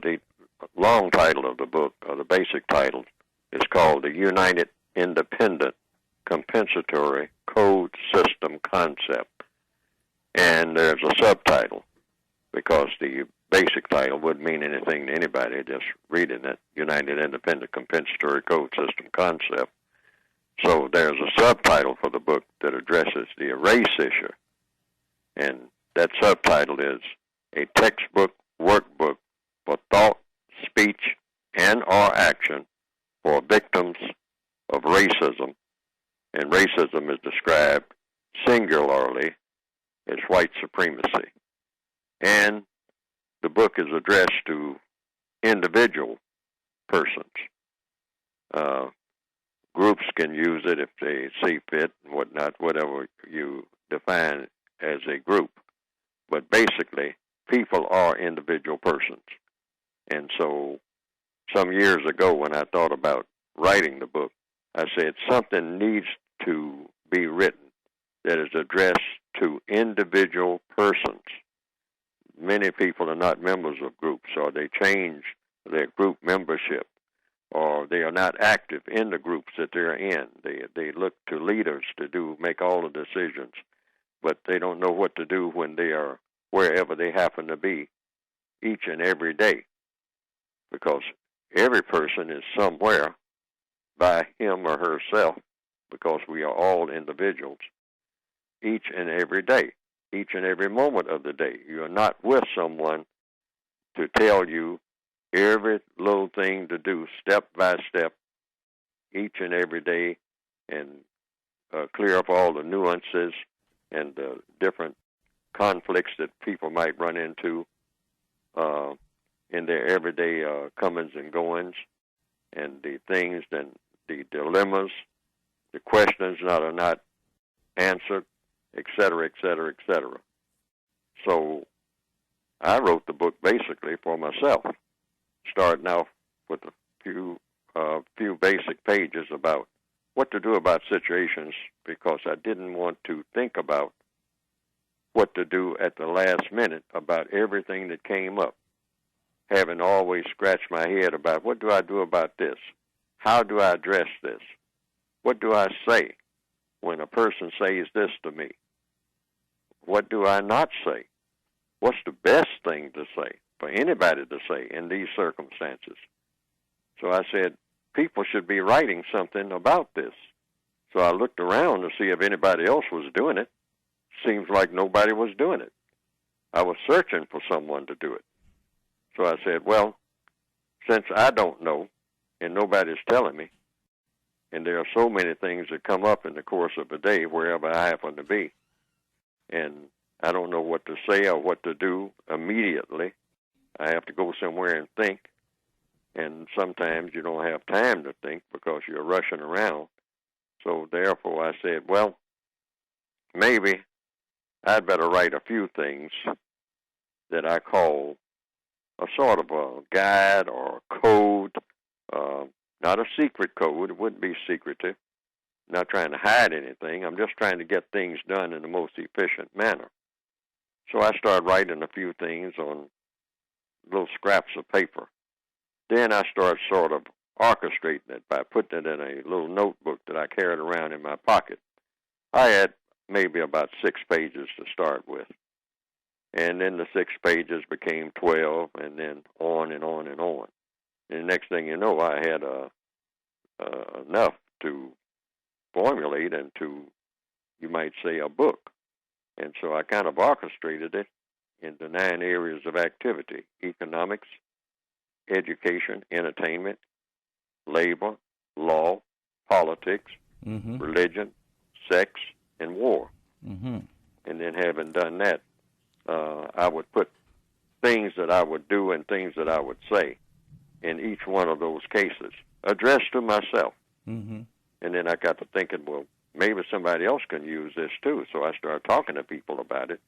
the long title of the book, or the basic title, is called The United Independent Compensatory Code System Concept. And there's a subtitle, because the basic title wouldn't mean anything to anybody just reading it, United Independent Compensatory Code System Concept. So there's a subtitle for the book that addresses the race issue. And that subtitle is A Textbook Workbook for Thought, Speech, and or Action for Victims of Racism. And racism is described singularly as white supremacy. And the book is addressed to individual persons. Groups can use it if they see fit and whatnot, whatever you define as a group. But basically, people are individual persons. And so some years ago when I thought about writing the book, I said something needs to be written that is addressed to individual persons. Many people are not members of groups, or they change their group membership, or they are not active in the groups that they're in. They look to leaders to make all the decisions, but they don't know what to do when they are wherever they happen to be each and every day, because every person is somewhere by him or herself, because we are all individuals each and every day, each and every moment of the day. You are not with someone to tell you every little thing to do step by step each and every day, and clear up all the nuances and the different conflicts that people might run into in their everyday comings and goings, and the things and the dilemmas, the questions that are not answered, et cetera, et cetera, et cetera. So I wrote the book basically for myself, starting off with a few basic pages about what to do about situations, because I didn't want to think about what to do at the last minute about everything that came up, having always scratched my head about what do I do about this? How do I address this? What do I say when a person says this to me? What do I not say? What's the best thing to say for anybody to say in these circumstances? So I said, people should be writing something about this. So I looked around to see if anybody else was doing it. Seems like nobody was doing it. I was searching for someone to do it. So I said, well, since I don't know and nobody's telling me, and there are so many things that come up in the course of a day wherever I happen to be, and I don't know what to say or what to do immediately. I have to go somewhere and think, and sometimes you don't have time to think because you're rushing around. So therefore I said, well, maybe I'd better write a few things that I call a sort of a guide or a code, not a secret code. It wouldn't be secretive. Not trying to hide anything. I'm just trying to get things done in the most efficient manner. So I started writing a few things on little scraps of paper. Then I started sort of orchestrating it by putting it in a little notebook that I carried around in my pocket. I had maybe about 6 pages to start with. And then the 6 pages became 12, and then on and on and on. And the next thing you know, I had enough to formulate into, you might say, a book. And so I kind of orchestrated it into 9 areas of activity: economics, education, entertainment, labor, law, politics, religion, sex, and war. And then having done that, I would put things that I would do and things that I would say in each one of those cases, addressed to myself. And then I got to thinking, well, maybe somebody else can use this too. So I started talking to people about it.